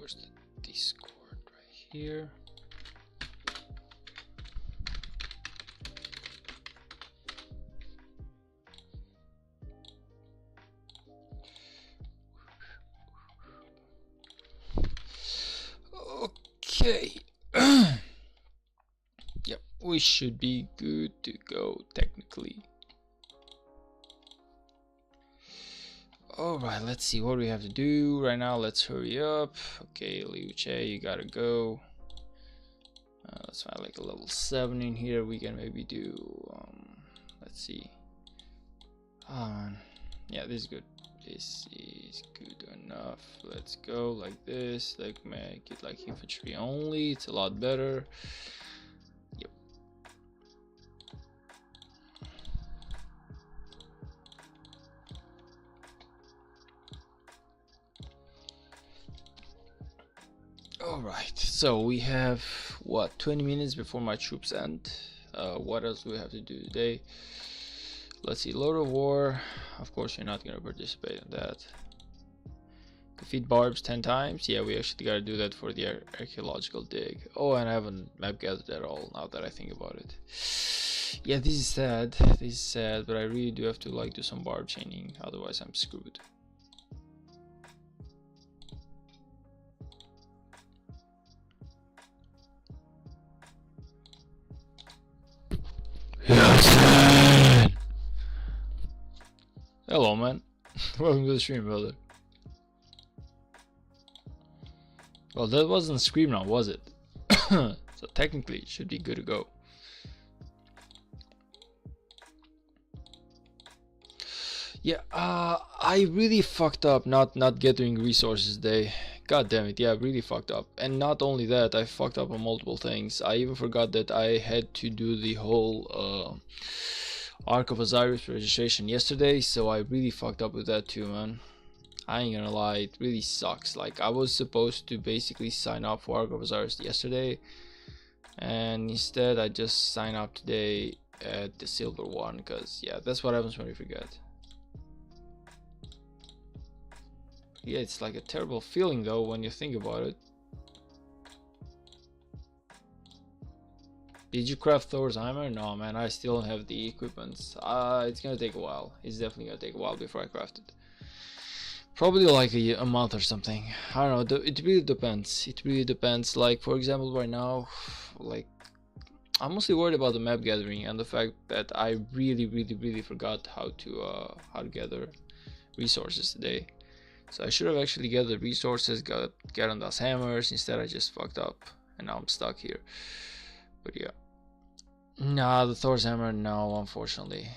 where's the Discord? Right here. Okay. Yep, we should be good to go technically. Alright, let's see what we have to do right now. Let's hurry up. Okay, Liu Che, you gotta go. Let's find like a level 7 in here. We can maybe do let's see. Yeah, this is good. This is good enough. Let's go like this. Like make it like infantry only. It's a lot better. Yep. Alright, so we have what, 20 minutes before my troops end. What else do we have to do today? Let's see, Lord of War. Of course, you're not gonna participate in that. Defeat barbs 10 times. Yeah, we actually gotta do that for the archaeological dig. Oh, and I haven't map gathered at all now that I think about it. Yeah, this is sad. This is sad, but I really do have to like do some barb chaining, otherwise I'm screwed. Yes. Hello, man. Welcome to the stream, brother. Well, that wasn't Scream now, was it? So technically, it should be good to go. Yeah, I really fucked up not gathering resources today. God damn it, yeah, I really fucked up. And not only that, I fucked up on multiple things. I even forgot that I had to do the whole ROK of Osiris registration yesterday, so I really fucked up with that too, man. I ain't gonna lie, it really sucks. Like, I was supposed to basically sign up for ROK of Osiris yesterday, and instead I just signed up today at the silver one, because yeah, that's what happens when you forget. Yeah, it's like a terrible feeling though when you think about it. Did you craft Thor's hammer? No, man, I still don't have the equipments. It's gonna take a while. It's definitely gonna take a while before I craft it. Probably like a month or something. I don't know. It really depends. It really depends. Like, for example, right now, like, I'm mostly worried about the map gathering and the fact that I really forgot how to gather resources today. So I should have actually gathered resources, got on those hammers. Instead, I just fucked up, and now I'm stuck here. But yeah, nah, the Thor's hammer, no, unfortunately.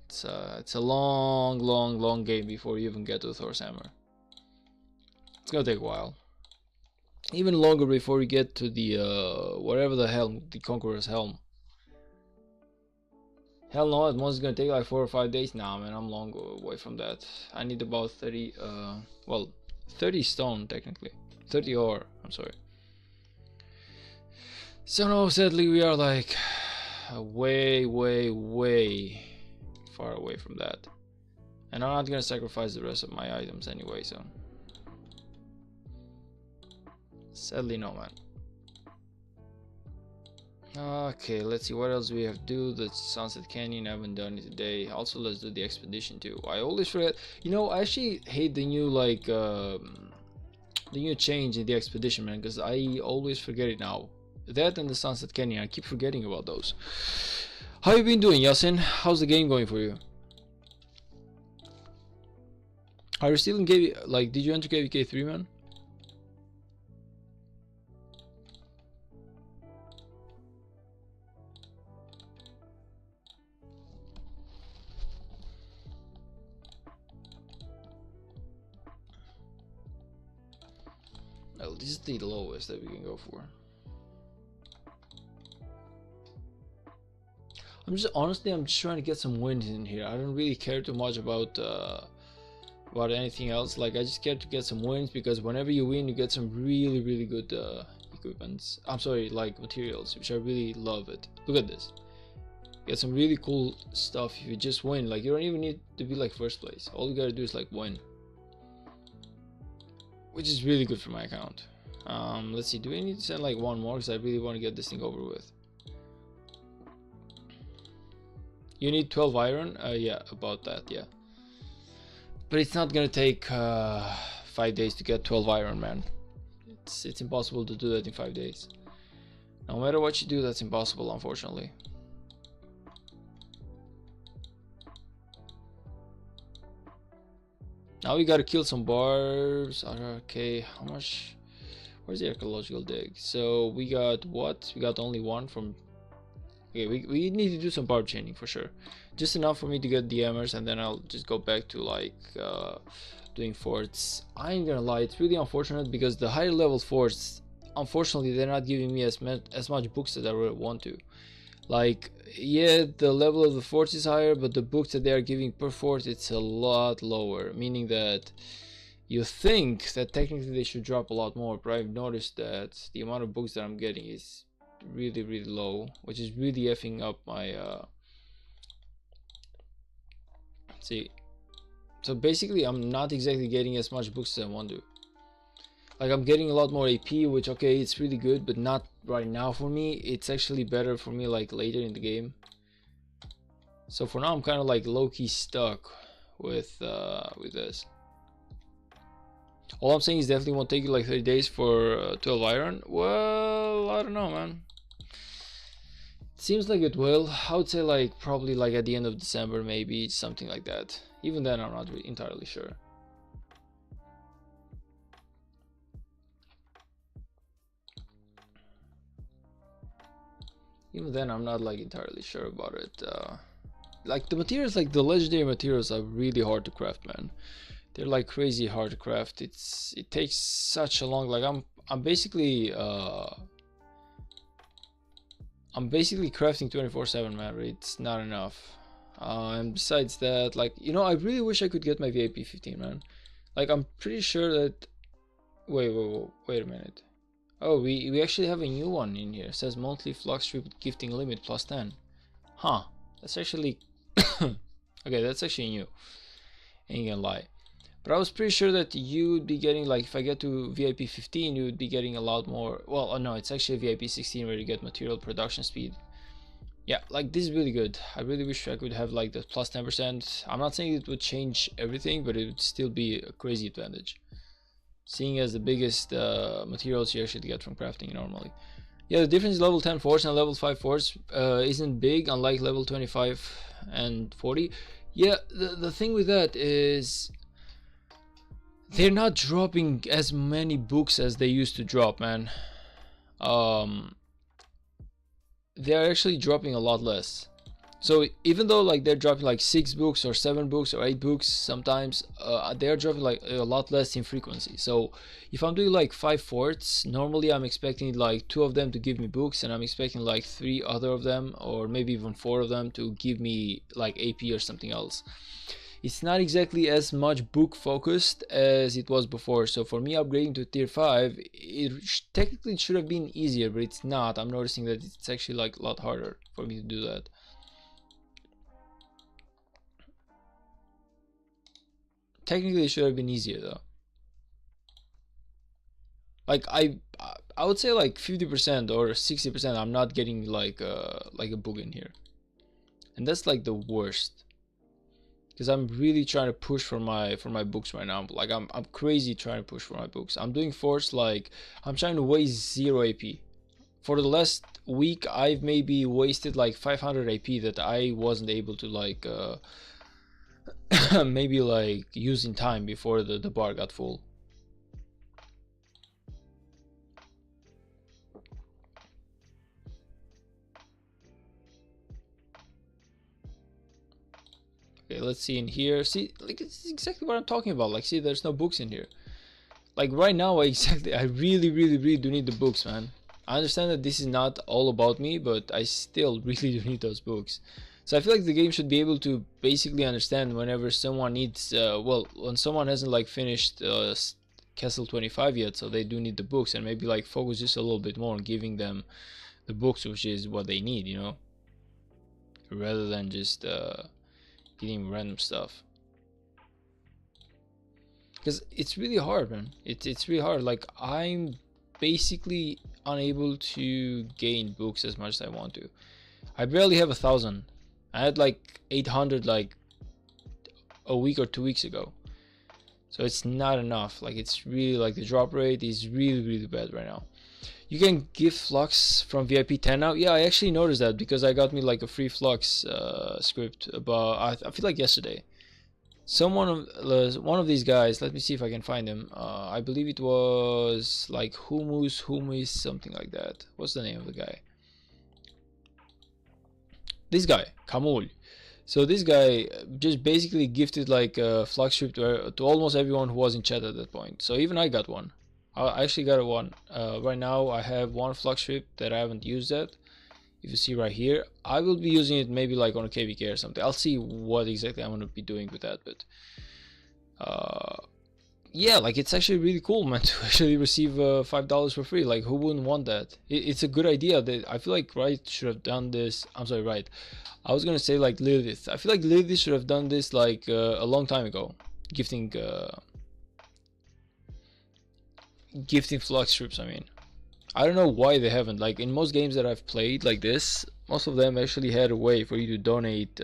It's a long game before you even get to the Thor's hammer. It's gonna take a while. Even longer before you get to the whatever the helm, the Conqueror's helm. Hell no, at most it's gonna take like 4 or 5 days. Nah, man, I'm long away from that. I need about 30 well, 30 stone technically. 30 ore, I'm sorry. So no, sadly we are like way far away from that. And I'm not gonna sacrifice the rest of my items anyway, so sadly no, man. Okay, let's see what else we have to do. The Sunset Canyon, I haven't done it today. Also, let's do the expedition too. I always forget, you know, I actually hate the new like the new change in the expedition, man, because I always forget it now. That and the Sunset Canyon, I keep forgetting about those. How you been doing, Yasin? How's the game going for you? Are you still in KVK? Like, did you enter KVK 3, man? Well, this is the lowest that we can go for. I'm just trying to get some wins in here. I don't really care too much about anything else. Like, I just care to get some wins, because whenever you win, you get some really good equipments. I'm sorry, like materials, which I really love it. Look at this. Get some really cool stuff if you just win. Like, you don't even need to be like first place. All you gotta do is like win, which is really good for my account. Let's see, do we need to send like one more, because I really want to get this thing over with. You need 12 iron? Yeah, about that, yeah. But it's not gonna take 5 days to get 12 iron, man. It's impossible to do that in 5 days. No matter what you do, that's impossible, unfortunately. Now we gotta kill some barbs. Okay, how much? Where's the archaeological dig? So we got what? We got only one from. Okay, we need to do some barb chaining for sure. Just enough for me to get the hammers, and then I'll just go back to like doing forts. I ain't gonna lie, it's really unfortunate because the higher level forts, unfortunately, they're not giving me as much books as I really want to. Like, yeah, the level of the forts is higher, but the books that they are giving per fort, it's a lot lower, meaning that you think that technically they should drop a lot more, but I've noticed that the amount of books that I'm getting is really low, which is really effing up my see. So basically I'm not exactly getting as much books as I want to. Like, I'm getting a lot more AP, which, okay, it's really good, but not right now for me. It's actually better for me like later in the game. So for now I'm kind of like low-key stuck with this. All I'm saying is definitely won't take you like 30 days for 12 iron. Well, I don't know, man. It seems like it will. I would say like probably like at the end of December, maybe something like that. Even then I'm not really entirely sure. Even then I'm not like entirely sure about it. Like the materials, like the legendary materials, are really hard to craft, man. They're like crazy hard to craft. It takes such a long, like I'm basically crafting 24/7, man. It's not enough. And besides that, like, you know, I really wish I could get my VIP 15, man. Like, I'm pretty sure that wait a minute. Oh, we actually have a new one in here. It says monthly flux strip gifting limit plus 10. Huh. That's actually okay, that's actually new. Ain't gonna lie. But I was pretty sure that you would be getting, like, if I get to VIP 15, you would be getting a lot more. Well, no, it's actually VIP 16 where you get material production speed. Yeah, like, this is really good. I really wish I could have like the plus 10%. I'm not saying it would change everything, but it would still be a crazy advantage, seeing as the biggest materials you actually get from crafting normally. Yeah, the difference in level 10 forts and level 5 forts isn't big, unlike level 25 and 40. Yeah, the thing with that is they're not dropping as many books as they used to drop, man. They're actually dropping a lot less. So even though like they're dropping like 6 books or 7 books or 8 books sometimes, they're dropping like a lot less in frequency. So if I'm doing like 5 forts, normally I'm expecting like 2 of them to give me books, and I'm expecting like 3 other of them, or maybe even 4 of them, to give me like AP or something else. It's not exactly as much book focused as it was before. So for me, upgrading to tier 5, technically should have been easier, but it's not. I'm noticing that it's actually like a lot harder for me to do that. Technically it should have been easier though. Like I would say like 50% or 60% I'm not getting like a book in here, and that's like the worst, because I'm really trying to push for my books right now. Like I'm crazy trying to push for my books. I'm doing force, like I'm trying to waste 0 AP. For the last week I've maybe wasted like 500 AP that I wasn't able to like maybe like use in time before the bar got full. Okay, let's see in here. See, like, it's exactly what I'm talking about. Like, see, there's no books in here. Like right now, I really do need the books, man. I understand that this is not all about me, but I still really do need those books. So I feel like the game should be able to basically understand whenever someone needs, well, when someone hasn't like finished Castle 25 yet, so they do need the books, and maybe like focus just a little bit more on giving them the books, which is what they need, you know, rather than just getting random stuff. Because it's really hard, man. It's really hard. Like, I'm basically unable to gain books as much as I want to. I barely have 1,000. I had like 800 like a week or 2 weeks ago. So it's not enough. Like, it's really like the drop rate is really bad right now. You can give flux from VIP 10 now. Yeah, I actually noticed that because I got me like a free flux script about I feel like yesterday. One of these guys, let me see if I can find him. I believe it was like Humus, something like that. What's the name of the guy? This guy, Kamul. So this guy just basically gifted like a flux script to almost everyone who was in chat at that point. So even I got one. I actually got one. Right now I have one flux script that I haven't used yet. If you see right here, I will be using it maybe like on a KVK or something. I'll see what exactly I'm gonna be doing with that, but yeah, like it's actually really cool, man, to actually receive $5 for free. Like, who wouldn't want that? It's a good idea. That I feel like Wright should have done this. I'm sorry, Wright. I was gonna say like Lilith. I feel like Lilith should have done this like a long time ago, gifting flux strips. I mean, I don't know why they haven't. Like, in most games that I've played like this, most of them actually had a way for you to donate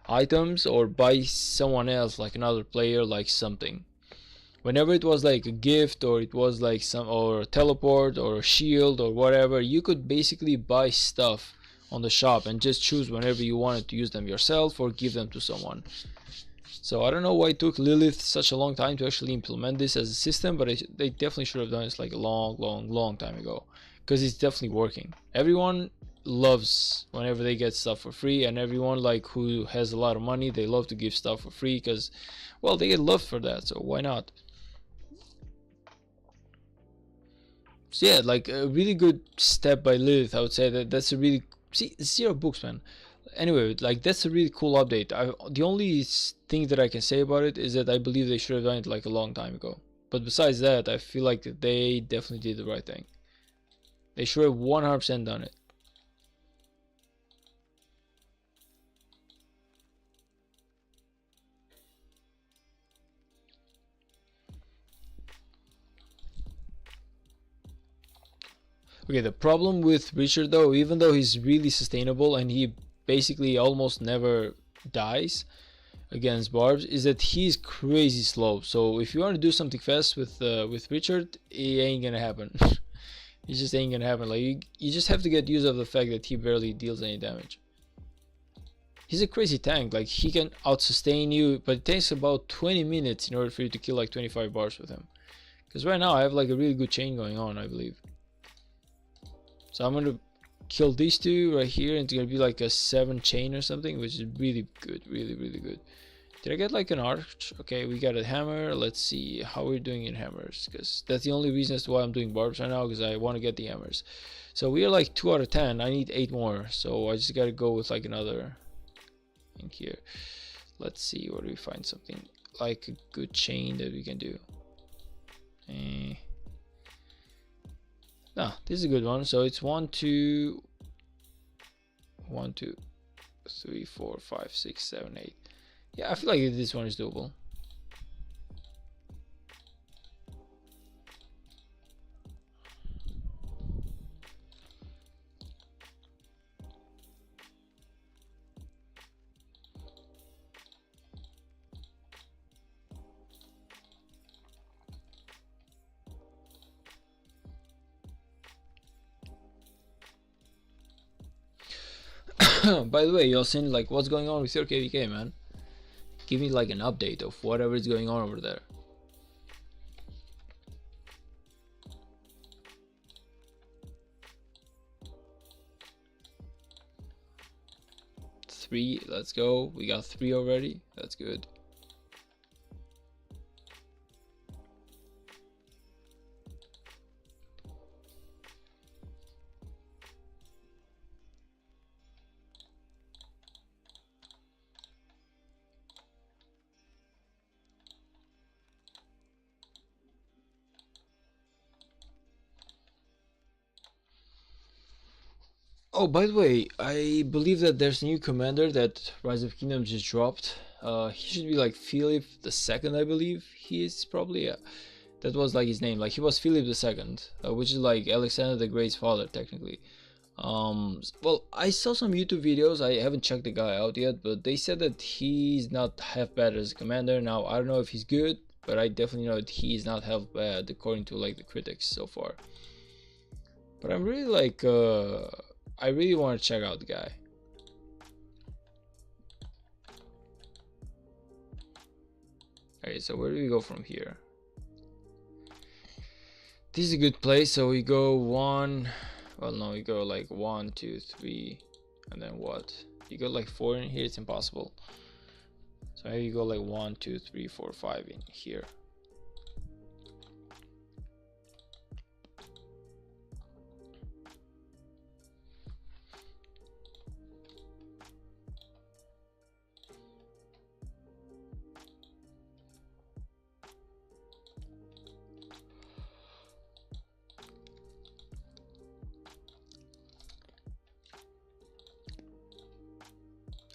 items or buy someone else, like another player, like something. Whenever it was like a gift, or it was like or a teleport or a shield or whatever, you could basically buy stuff on the shop and just choose whenever you wanted to use them yourself or give them to someone. So I don't know why it took Lilith such a long time to actually implement this as a system, but they definitely should have done this like a long time ago, because it's definitely working. Everyone loves whenever they get stuff for free, and everyone like who has a lot of money, they love to give stuff for free because, well, they get loved for that, so why not? So yeah, like a really good step by Lilith. I would say that's a really, see, 0 books, man. Anyway, like that's a really cool update. The only thing that I can say about it is that I believe they should have done it like a long time ago. But besides that, I feel like they definitely did the right thing. They should have 100% done it. Okay, the problem with Richard though, even though he's really sustainable and he basically almost never dies against barbs, is that he's crazy slow. So if you want to do something fast with Richard, it ain't gonna happen. It just ain't gonna happen. Like you just have to get used of the fact that he barely deals any damage. He's a crazy tank. Like, he can out sustain you, but it takes about 20 minutes in order for you to kill like 25 bars with him. Because right now I have like a really good chain going on, I believe. So I'm gonna kill these two right here, and it's gonna be like a 7 chain or something, which is really good, really good. Did I get like an arch? Okay, we got a hammer. Let's see how we're doing in hammers, because that's the only reason as to why I'm doing barbs right now, because I want to get the hammers. So we are like 2 out of 10. I need 8 more, so I just gotta go with like another in here. Let's see, where do we find something like a good chain that we can do? This is a good one. So it's 1 2 3 4 5 6 7 8. Yeah, I feel like this one is doable. By the way, you're saying like, what's going on with your KVK, man? Give me like an update of whatever is going on over there. Three, let's go. We got 3 already. That's good. Oh, by the way, I believe that there's a new commander that Rise of Kingdoms just dropped. He should be like Philip II, I believe he is probably. That was like his name. Like he was Philip II, which is like Alexander the Great's father technically. Well, I saw some YouTube videos. I haven't checked the guy out yet, but they said that he's not half bad as a commander. Now I don't know if he's good, but I definitely know that he's not half bad according to like the critics so far. But I'm really like I really want to check out the guy. Alright, so where do we go from here? This is a good place. So we go one, well no, we go like 1 2 3, and then what? You go like 4 in here, it's impossible. So maybe you go like 1 2 3 4 5 in here.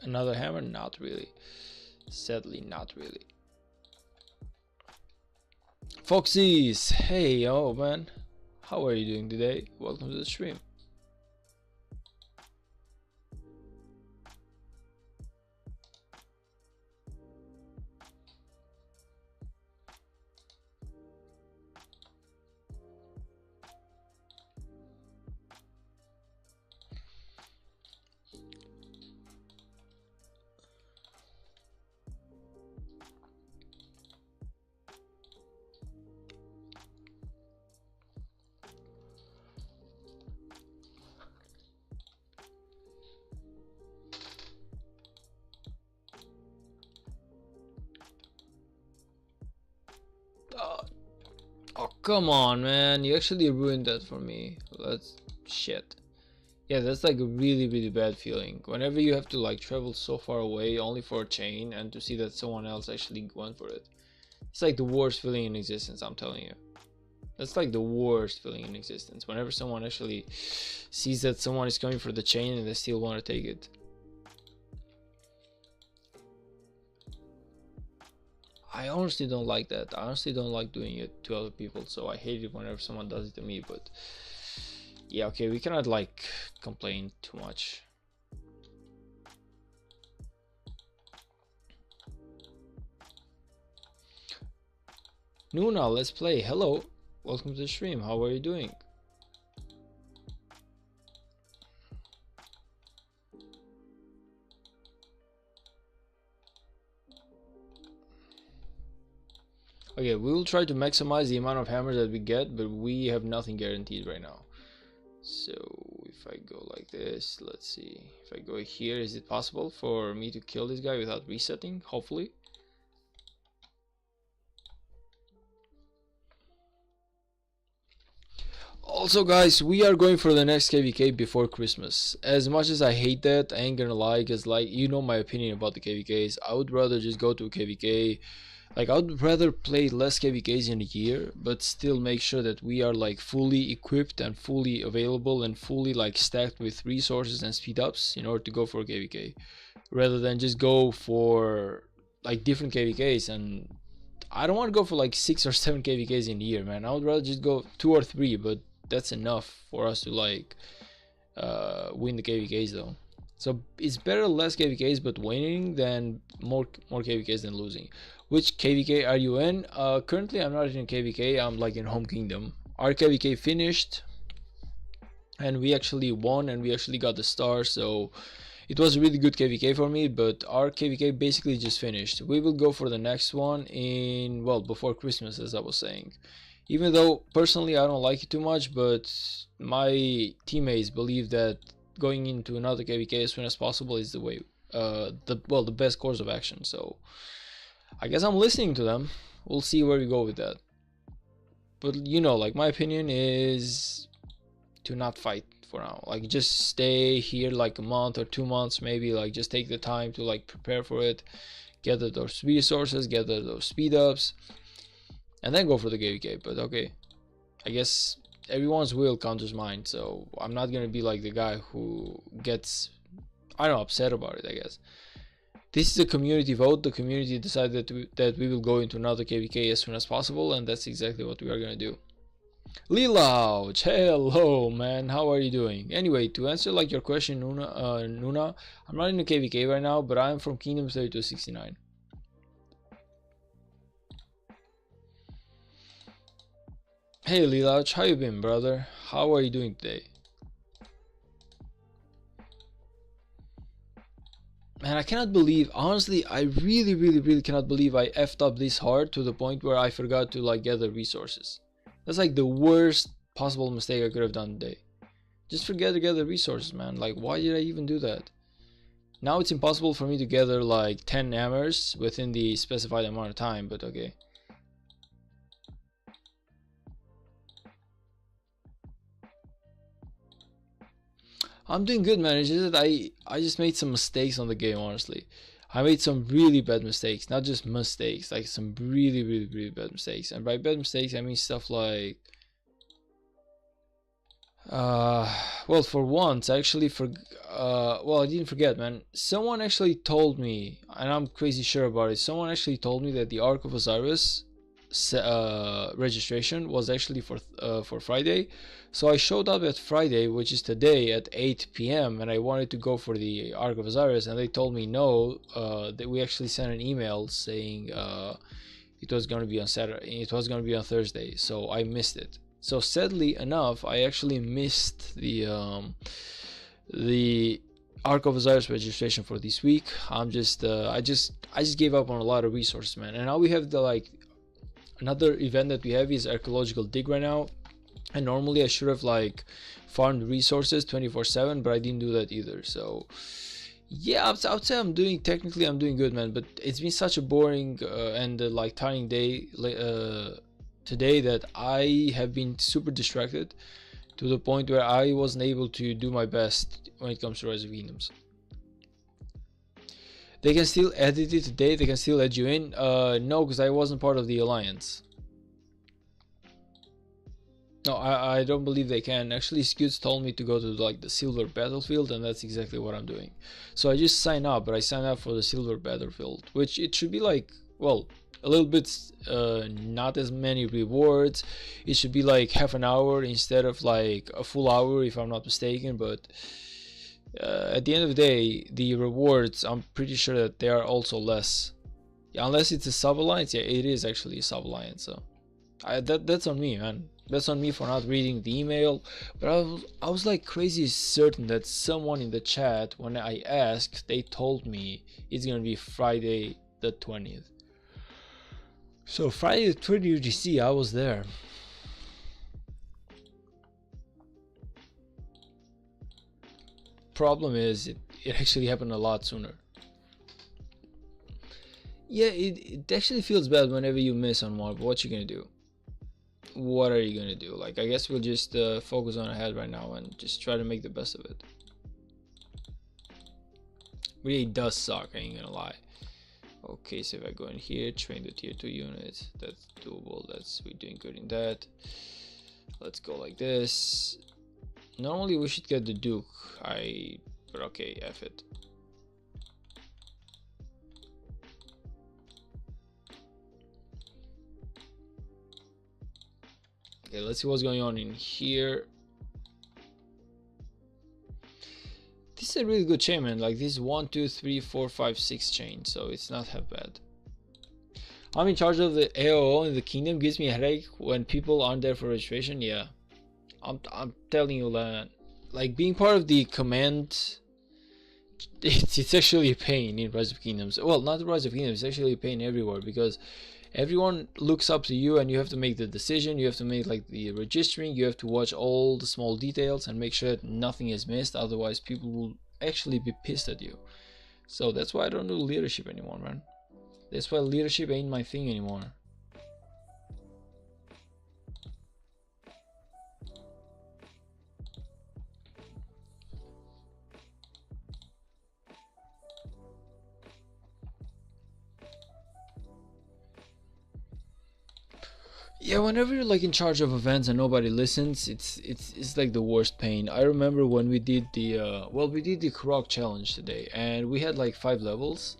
Another hammer? Not really. Sadly, not really. Foxies! Hey, oh man. How are you doing today? Welcome to the stream. Oh, come on, man. You actually ruined that for me. That's shit. Yeah, that's like a really bad feeling. Whenever you have to like travel so far away only for a chain and to see that someone else actually went for it. It's like the worst feeling in existence, I'm telling you. That's like the worst feeling in existence. Whenever someone actually sees that someone is coming for the chain and they still want to take it. I honestly don't like that. I honestly don't like doing it to other people, so I hate it whenever someone does it to me. But yeah, okay, we cannot like complain too much. Nuna, let's play. Hello, welcome to the stream. How are you doing? Okay, we will try to maximize the amount of hammers that we get, but we have nothing guaranteed right now. So if I go like this, let's see. If I go here, is it possible for me to kill this guy without resetting? Hopefully. Also guys, we are going for the next KVK before Christmas. As much as I hate that, I ain't gonna lie, cause like, you know my opinion about the KVKs. I would rather just go to a KVK. Like, I would rather play less KVKs in a year, but still make sure that we are like fully equipped and fully available and fully like stacked with resources and speed ups in order to go for a KVK, rather than just go for like different KVKs. And I don't want to go for like 6 or 7 KVKs in a year, man. I would rather just go 2 or 3, but that's enough for us to like win the KVKs though. So it's better less KVKs but winning than more KVKs than losing. Which KVK are you in? Currently I'm not in KVK, I'm like in Home Kingdom. Our KVK finished and we actually won and we actually got the star, so it was a really good KVK for me, but our KVK basically just finished. We will go for the next one in, well, before Christmas, as I was saying. Even though personally I don't like it too much, but my teammates believe that going into another KVK as soon as possible is the way, the best course of action. So I guess I'm listening to them. We'll see where we go with that. But you know, like, my opinion is to not fight for now. Like, just stay here like a month or 2 months, maybe. Like, just take the time to like prepare for it, gather those resources, gather those speed ups, and then go for the KVK. But okay, I guess everyone's will counters mine, so I'm not gonna be like the guy who gets, I don't know, upset about it, I guess. This is a community vote. The community decided that we will go into another KVK as soon as possible, and that's exactly what we are gonna do. Lilouch, hello man, how are you doing? Anyway, to answer like your question, Nuna, I'm not in a KVK right now, but I'm from Kingdom 3269. Hey Lilouch, how you been, brother? How are you doing today? Man, I cannot believe, honestly, I really cannot believe I effed up this hard to the point where I forgot to like gather resources. That's like the worst possible mistake I could have done today. Just forget to gather resources, man. Like, why did I even do that? Now it's impossible for me to gather like 10 hammers within the specified amount of time, but okay. I'm doing good, man. It's just that I just made some mistakes on the game, honestly. I made some really bad mistakes, not just mistakes, like some really bad mistakes. And by bad mistakes, I mean stuff like well, for once, actually, well, I didn't forget, man. Someone actually told me, and I'm crazy sure about it. Someone actually told me that the Ark of Osiris registration was actually for Friday. So I showed up at Friday, which is today at 8 p.m. and I wanted to go for the Ark of Osiris, and they told me no. That we actually sent an email saying it was going to be on Saturday. It was going to be on Thursday, so I missed it. So sadly enough, I actually missed the Ark of Osiris registration for this week. I just gave up on a lot of resources, man. And now we have the like another event that we have is archaeological dig right now, and normally I should have like farmed resources 24/7, but I didn't do that either. So yeah, I would say I'm doing good, man. But it's been such a boring and like tiring day today that I have been super distracted to the point where I wasn't able to do my best when it comes to Rise of Kingdoms. They can still edit it today, they can still add you in. No, because I wasn't part of the alliance. No, I don't believe they can. Actually, Scutes told me to go to like the silver battlefield, and that's exactly what I'm doing. So I just sign up, but I sign up for the silver battlefield, which it should be like, well, a little bit not as many rewards. It should be like half an hour instead of like a full hour, if I'm not mistaken. But at the end of the day, the rewards, I'm pretty sure that they are also less. Yeah, unless it's a sub alliance. Yeah, it is actually a sub alliance. So that's on me, man. That's on me for not reading the email. But I was like crazy certain that someone in the chat, when I asked, they told me it's gonna be Friday the 20th. So Friday the 20th UTC, I was there. Problem is, it actually happened a lot sooner. Yeah, it actually feels bad whenever you miss on one, but what you gonna do? What are you gonna do? Like, I guess we'll just focus on ahead right now and just try to make the best of it. Really does suck, I ain't gonna lie. Okay, so if I go in here, train the tier 2 unit, that's doable. We're doing good in that. Let's go like this. Normally we should get the Duke, but okay, F it. Okay, let's see what's going on in here. This is a really good chain, man. Like, this is 1, 2, 3, 4, 5, 6 chain, so it's not half bad. I'm in charge of the AOO in the kingdom. Gives me a headache when people aren't there for registration. Yeah, I'm telling you, that like being part of the command, it's actually a pain in Rise of Kingdoms. Well, not the Rise of Kingdoms, it's actually a pain everywhere, because everyone looks up to you and you have to make the decision. You have to make like the registering, you have to watch all the small details and make sure that nothing is missed, otherwise people will actually be pissed at you. So that's why I don't do leadership anymore, man. That's why leadership ain't my thing anymore. Yeah, whenever you're like in charge of events and nobody listens, it's like the worst pain. I remember when we did the we did the ROK challenge today, and we had like 5 levels,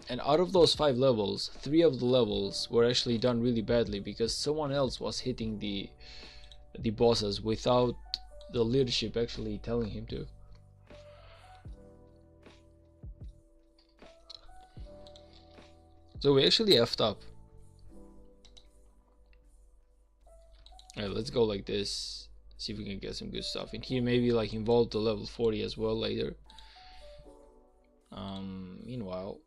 And out of those 5 levels, 3 of the levels were actually done really badly because someone else was hitting the bosses without the leadership actually telling him to. So we actually effed up. Alright, let's go like this. See if we can get some good stuff in here. Maybe like involve the level 40 as well later. Meanwhile,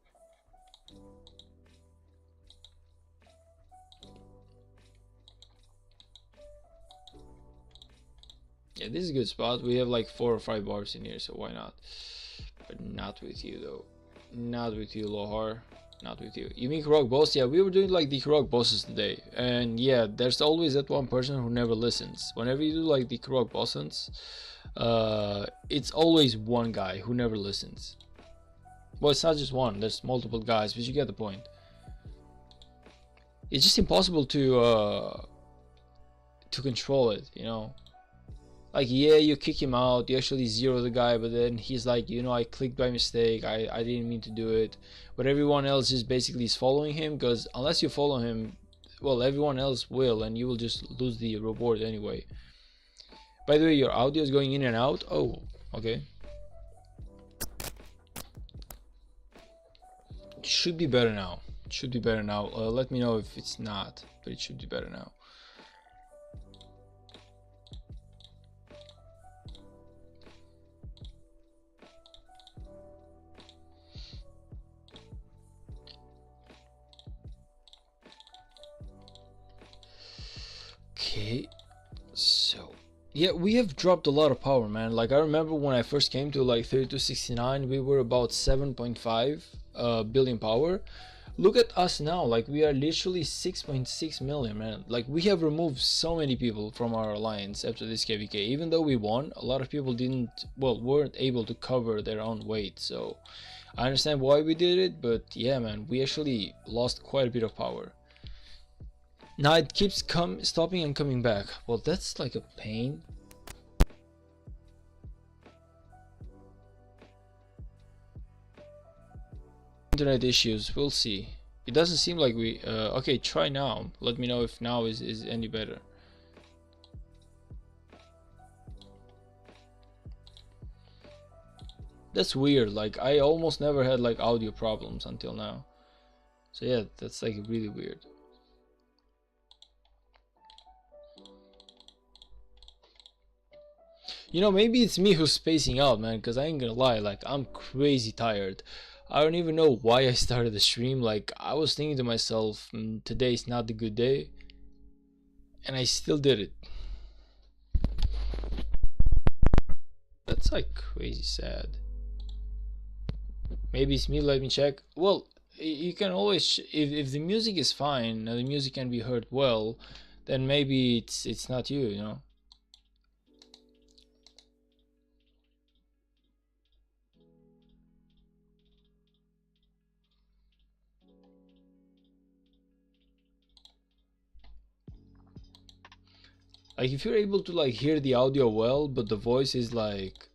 yeah, this is a good spot. We have like 4 or 5 bars in here, so why not? But not with you though. Not with you, Lohar. Not with you. You mean heroic boss? Yeah, we were doing like the heroic bosses today, and yeah, there's always that one person who never listens. Whenever you do like the heroic bosses, it's always one guy who never listens. Well, it's not just one. There's multiple guys, but you get the point. It's just impossible to control it, you know. Like, yeah, you kick him out, you actually zero the guy, but then he's like, you know, I clicked by mistake, I didn't mean to do it. But everyone else just basically is following him, because unless you follow him, well, everyone else will, and you will just lose the reward anyway. By the way, your audio is going in and out. Oh, okay. It should be better now. It should be better now. Let me know if it's not, but it should be better now. Okay, so yeah, we have dropped a lot of power, man. Like, I remember when I first came to like 3269, we were about 7.5 billion power. Look at us now, like we are literally 6.6 million, man. Like, we have removed so many people from our alliance after this KVK. Even though we won, a lot of people weren't able to cover their own weight. So I understand why we did it, but yeah, man, we actually lost quite a bit of power. Now it keeps stopping and coming back. Well, that's like a pain. Internet issues, we'll see. It doesn't seem like we okay, try now. Let me know if now is any better. That's weird. Like, I almost never had like audio problems until now. So yeah, that's like really weird. You know, maybe it's me who's spacing out, man, because I ain't gonna lie, like, I'm crazy tired. I don't even know why I started the stream. Like, I was thinking to myself, today's not a good day, and I still did it. That's like crazy sad. Maybe it's me, let me check. Well, you can always, if the music is fine and the music can be heard well, then maybe it's not you, you know. Like, if you're able to like hear the audio well, but the voice is like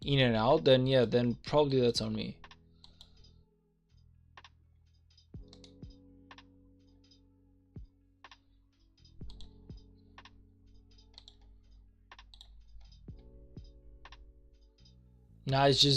in and out, then yeah, then probably that's on me. Nah, it's just